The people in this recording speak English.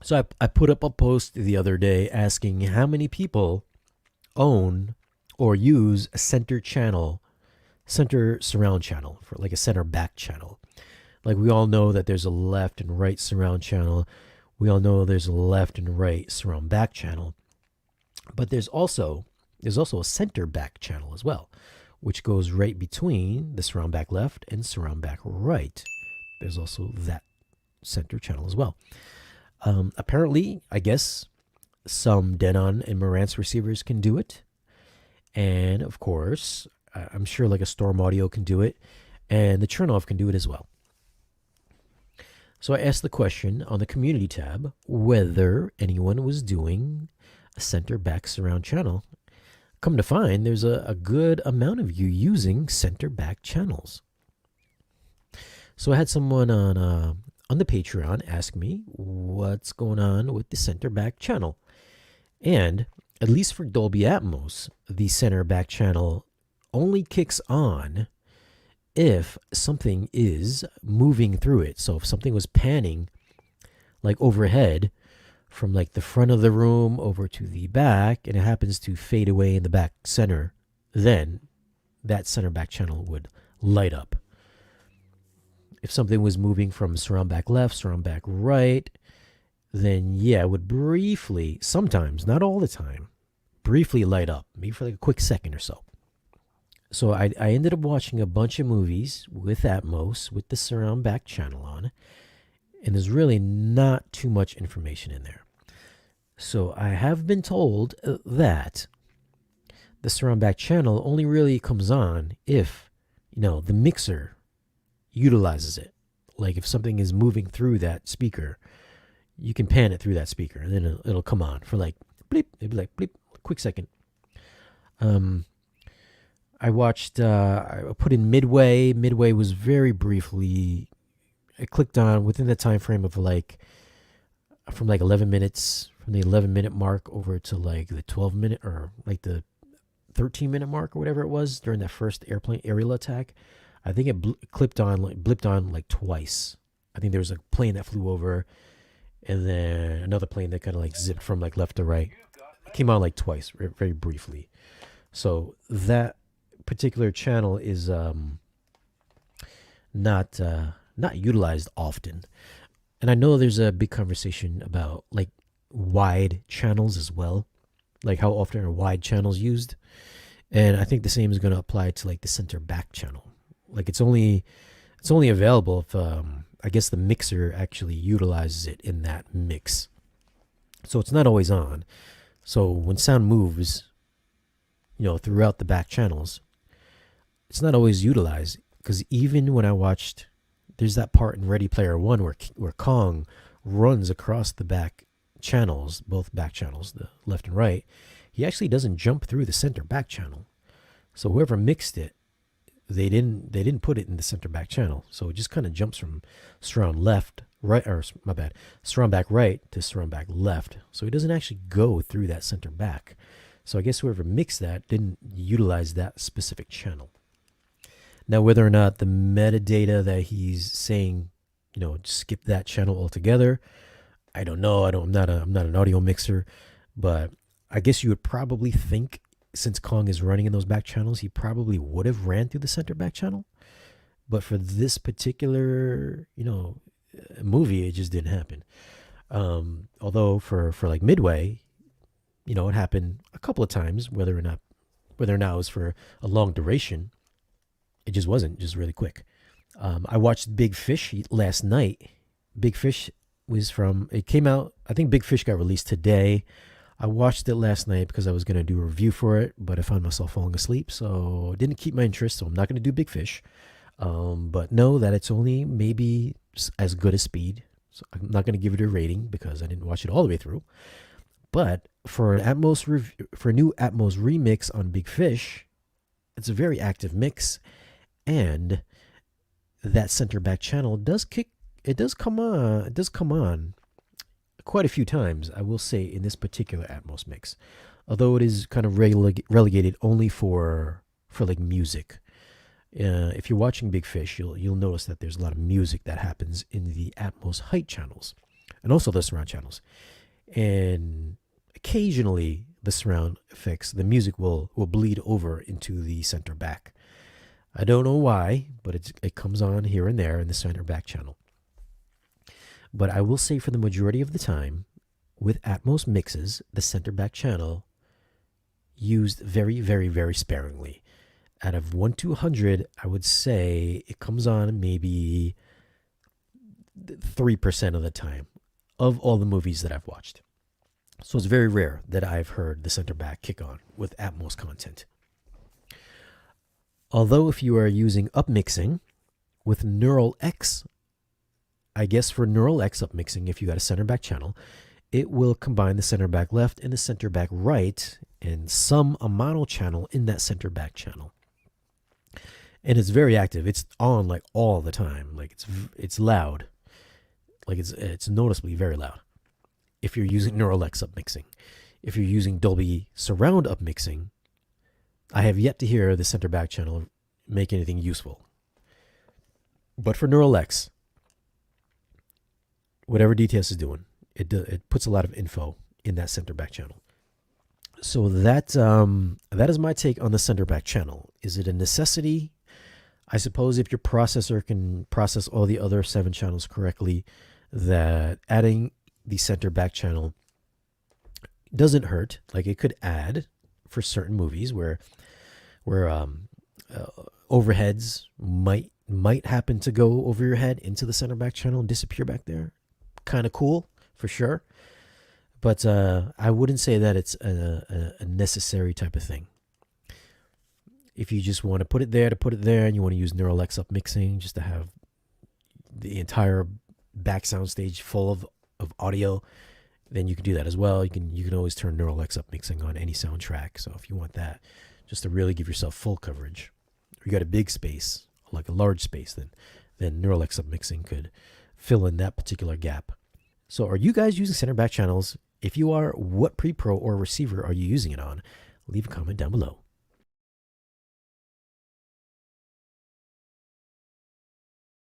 So I put up a post the other day asking how many people own or use a center surround channel for like a center back channel. Like we all know that there's a left and right surround channel. We all know there's a left and right surround back channel. But there's also a center back channel as well, which goes right between the surround back left and surround back right. There's also that center channel as well. Apparently, I guess some Denon and Marantz receivers can do it. And of course, I'm sure like a Storm Audio can do it. And the Trinnov can do it as well. So I asked the question on the community tab whether anyone was doing a center back surround channel. Come to find, there's a good amount of you using center back channels. So I had someone on the Patreon ask me what's going on with the center back channel. And at least for Dolby Atmos, the center back channel only kicks on if something is moving through it. So if something was panning like overhead from like the front of the room over to the back and it happens to fade away in the back center, then that center back channel would light up. If something was moving from surround back left, surround back right, then yeah, it would briefly, sometimes, not all the time, briefly light up, maybe for like a quick second or so. So I ended up watching a bunch of movies with Atmos with the surround back channel on, and there's really not too much information in there. So I have been told that the surround back channel only really comes on if, the mixer utilizes it. Like if something is moving through that speaker, you can pan it through that speaker and then it'll come on for like bleep, it'd be like bleep, quick second. I watched, I put in Midway. Midway was very briefly, I clicked on within the time frame of from like 11 minutes, from the 11-minute mark over to like the 12-minute or like the 13-minute mark or whatever it was during that first aerial attack. I think it blipped on like twice. I think there was a plane that flew over and then another plane that kind of like zipped from like left to right. It came on like twice, very briefly. So that particular channel is not utilized often. And I know there's a big conversation about like wide channels as well. Like how often are wide channels used? And I think the same is going to apply to like the center back channel. Like it's only available if I guess the mixer actually utilizes it in that mix. So it's not always on. So when sound moves, throughout the back channels, it's not always utilized. Because even when I watched, there's that part in Ready Player One where Kong runs across the back channels, both back channels, the left and right. He actually doesn't jump through the center back channel. So whoever mixed it, they didn't put it in the center back channel. So it just kind of jumps from surround left, right, or my bad, surround back right to surround back left. So it doesn't actually go through that center back. So I guess whoever mixed that didn't utilize that specific channel. Now, whether or not the metadata that he's saying, skip that channel altogether, I don't know. I'm not an audio mixer, but I guess you would probably think, since Kong is running in those back channels, he probably would have ran through the center back channel. But for this particular, movie, it just didn't happen. Although for like Midway, it happened a couple of times. Whether or not it was for a long duration, it just wasn't, just really quick. I watched Big Fish last night. Big Fish it came out, I think Big Fish got released today. I watched it last night because I was going to do a review for it, but I found myself falling asleep, so it didn't keep my interest, so I'm not going to do Big Fish. But know that it's only maybe as good as Speed, so I'm not going to give it a rating because I didn't watch it all the way through. But for a new Atmos remix on Big Fish, it's a very active mix, and that center back channel does come on quite a few times, I will say, in this particular Atmos mix, although it is kind of relegated only for like music. If you're watching Big Fish, you'll notice that there's a lot of music that happens in the Atmos height channels. and also the surround channels. And occasionally the surround effects, the music will bleed over into the center back. I don't know why, but it comes on here and there in the center back channel. But I will say for the majority of the time, with Atmos mixes, the center back channel used very, very, very sparingly. Out of 1 to 100, I would say it comes on maybe 3% of the time of all the movies that I've watched. So it's very rare that I've heard the center back kick on with Atmos content. Although if you are using upmixing with Neural X, I guess for Neural X upmixing, if you got a center back channel, it will combine the center back left and the center back right and some a mono channel in that center back channel. And it's very active. It's on like all the time. Like it's loud. Like it's noticeably very loud. If you're using Neural X upmixing. If you're using Dolby Surround upmixing, I have yet to hear the center back channel make anything useful. But for Neural X, whatever DTS is doing, it puts a lot of info in that center back channel. So that is my take on the center back channel. Is it a necessity? I suppose if your processor can process all the other 7 channels correctly, that adding the center back channel doesn't hurt. Like it could add for certain movies where overheads might happen to go over your head into the center back channel and disappear back there. Kind of cool for sure. But I wouldn't say that it's a necessary type of thing. If you just want to put it there, and you want to use Neural X upmixing just to have the entire back sound stage full of audio, then you can do that as well. You can always turn Neural X upmixing on any soundtrack. So if you want that, just to really give yourself full coverage, or you got a big space, like a large space, then Neural X upmixing could fill in that particular gap. So are you guys using center back channels? If you are, what pre-pro or receiver are you using it on? Leave a comment down below.